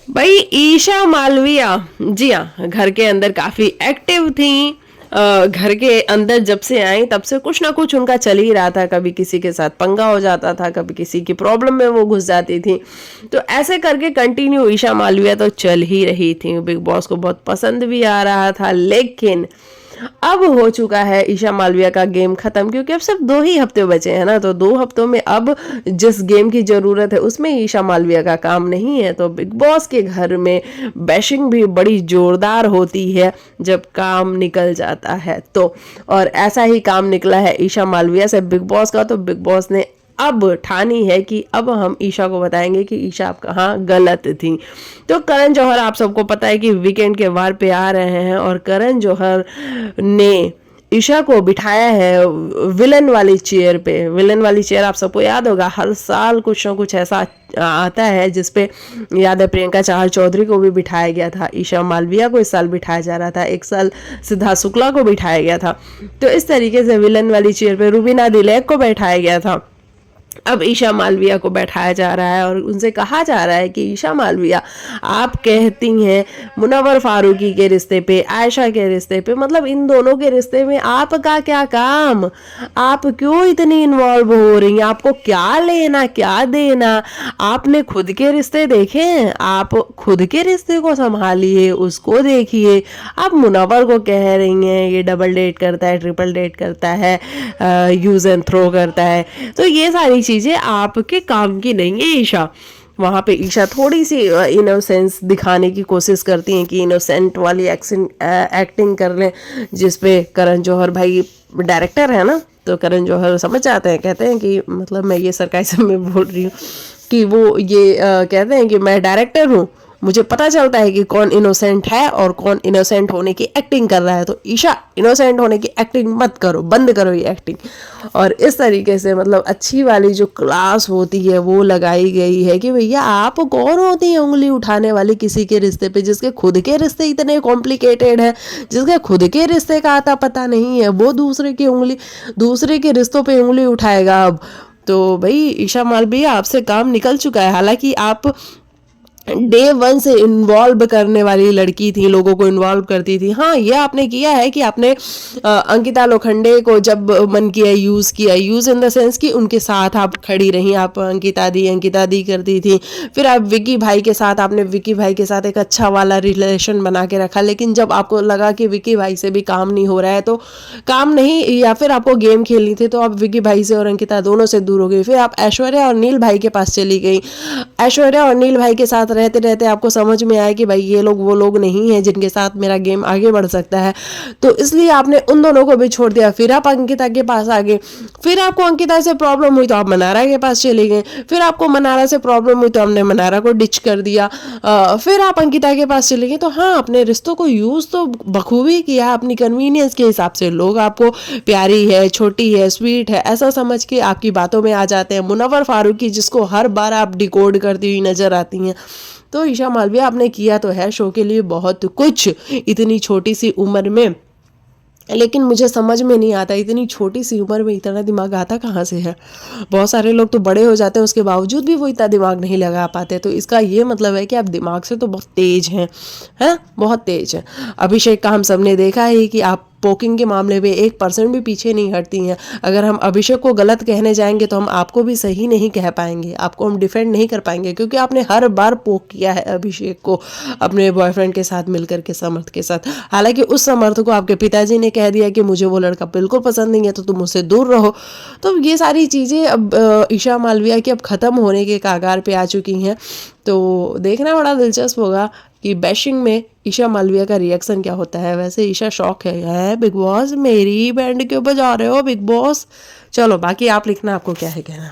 भाई ईशा मालविया, जी हाँ, घर के अंदर काफी एक्टिव थी। घर के अंदर जब से आई तब से कुछ ना कुछ उनका चल ही रहा था। कभी किसी के साथ पंगा हो जाता था, कभी किसी की प्रॉब्लम में वो घुस जाती थी। तो ऐसे करके कंटिन्यू ईशा मालविया तो चल ही रही थी। बिग बॉस को बहुत पसंद भी आ रहा था, लेकिन अब हो चुका है ईशा मालविया का गेम खत्म, क्योंकि अब सिर्फ 2 ही हफ्ते बचे हैं ना। तो 2 हफ्तों में अब जिस गेम की जरूरत है उसमें ईशा मालविया का काम नहीं है। तो बिग बॉस के घर में बैशिंग भी बड़ी जोरदार होती है जब काम निकल जाता है। तो और ऐसा ही काम निकला है ईशा मालविया से बिग बॉस का। तो बिग बॉस ने अब ठानी है कि अब हम ईशा को बताएंगे कि ईशा आप कहाँ गलत थी। तो करण जौहर, आप सबको पता है कि वीकेंड के वार पे आ रहे हैं, और करण जौहर ने ईशा को बिठाया है विलन वाली चेयर पे। विलन वाली चेयर आप सबको याद होगा, हर साल कुछ ना कुछ ऐसा आता है जिसपे याद है प्रियंका चाहर चौधरी को भी बिठाया गया था, ईशा मालविया को इस साल बिठाया जा रहा था, एक साल सिद्धार्थ शुक्ला को बिठाया गया था। तो इस तरीके से विलन वाली चेयर पे रूबीना दिलैक को बैठाया गया था। अब ईशा मालविया को बैठाया जा रहा है और उनसे कहा जा रहा है कि ईशा मालविया, आप कहती हैं मुनव्वर फारूकी के रिश्ते पे, आयशा के रिश्ते पे, मतलब इन दोनों के रिश्ते में आपका क्या काम? आप क्यों इतनी इन्वॉल्व हो रही हैं? आपको क्या लेना क्या देना? आपने खुद के रिश्ते देखे हैं? आप खुद के रिश्ते को संभालिए, उसको देखिए। आप मुनव्वर को कह रही हैं ये डबल डेट करता है, ट्रिपल डेट करता है, यूज एंड थ्रो करता है। तो ये सारी चीजें आपके काम की नहीं है ईशा। वहां पे ईशा थोड़ी सी इनोसेंस दिखाने की कोशिश करती हैं कि इनोसेंट वाली एक्टिंग कर लें, जिसपे करण जौहर भाई डायरेक्टर है ना, तो करण जौहर समझ जाते हैं, कहते हैं कि मतलब मैं ये सरकाइज़म में बोल रही हूँ कि वो ये कहते हैं कि मैं डायरेक्टर हूँ, मुझे पता चलता है कि कौन इनोसेंट है और कौन इनोसेंट होने की एक्टिंग कर रहा है। तो ईशा, इनोसेंट होने की एक्टिंग मत करो, बंद करो ये एक्टिंग। और इस तरीके से मतलब अच्छी वाली जो क्लास होती है वो लगाई गई है कि भैया आप कौन होती हैं उंगली उठाने वाली किसी के रिश्ते पे, जिसके खुद के रिश्ते इतने कॉम्प्लिकेटेड है, जिसके खुद के रिश्ते का आता पता नहीं है, वो दूसरे के रिश्तों पे उंगली उठाएगा अब। तो भाई ईशा मालविया, आपसे काम निकल चुका है। हालांकि आप डे 1 से इन्वॉल्व करने वाली लड़की थी, लोगों को इन्वॉल्व करती थी। हाँ, ये आपने किया है कि आपने अंकिता लोखंडे को जब मन किया यूज इन द सेंस कि उनके साथ आप खड़ी रही, आप अंकिता दी करती थी। फिर आप विकी भाई के साथ, आपने विकी भाई के साथ एक अच्छा वाला रिलेशन बना के रखा, लेकिन जब आपको लगा कि विकी भाई से भी काम नहीं हो रहा है, तो काम नहीं, या फिर आपको गेम खेलनी थी, तो आप विकी भाई से और अंकिता दोनों से दूर हो गई। फिर आप ऐश्वर्या और नील भाई के पास चली गई। ऐश्वर्या और नील भाई के साथ रहते रहते आपको समझ में आया कि भाई ये लोग वो लोग नहीं हैं जिनके साथ मेरा गेम आगे बढ़ सकता है, तो इसलिए आपने उन दोनों को भी छोड़ दिया। फिर आप अंकिता के पास आ गए। फिर आपको अंकिता से प्रॉब्लम हुई तो आप मनारा के पास चले गए। फिर आपको मनारा से प्रॉब्लम हुई तो हमने मनारा को डिच कर दिया। फिर आप अंकिता के पास चले गए। तो हाँ, अपने रिश्तों को यूज तो बखूबी किया अपनी कन्वीनियंस के हिसाब से। लोग आपको प्यारी है, छोटी है, स्वीट है ऐसा समझ के आपकी बातों में आ जाते हैं। मुनव्वर फारूकी, जिसको हर बार आप डिकोड करती हुई नजर आती हैं। तो ईशा मालविया, आपने किया तो है शो के लिए बहुत कुछ इतनी छोटी सी उम्र में, लेकिन मुझे समझ में नहीं आता इतनी छोटी सी उम्र में इतना दिमाग आता कहाँ से है। बहुत सारे लोग तो बड़े हो जाते हैं, उसके बावजूद भी वो इतना दिमाग नहीं लगा पाते। तो इसका ये मतलब है कि आप दिमाग से तो बहुत तेज हैं, है बहुत तेज हैं। अभिषेक का हम सबने देखा है कि आप पोकिंग के मामले में 1% भी पीछे नहीं हटती हैं। अगर हम अभिषेक को गलत कहने जाएंगे तो हम आपको भी सही नहीं कह पाएंगे, आपको हम डिफेंड नहीं कर पाएंगे, क्योंकि आपने हर बार पोक किया है अभिषेक को अपने बॉयफ्रेंड के साथ मिलकर के, समर्थ के साथ। हालांकि उस समर्थ को आपके पिताजी ने कह दिया कि मुझे वो लड़का बिल्कुल पसंद नहीं है, तो तुम उससे दूर रहो। तो ये सारी चीज़ें अब ईशा मालविया की अब ख़त्म होने के कागार पे आ चुकी हैं। तो देखना बड़ा दिलचस्प होगा कि बैशिंग में ईशा मालविया का रिएक्शन क्या होता है। वैसे ईशा शौक है बिग बॉस, मेरी बैंड क्यों बजा रहे हो बिग बॉस। चलो बाकी आप लिखना, आपको क्या है कहना।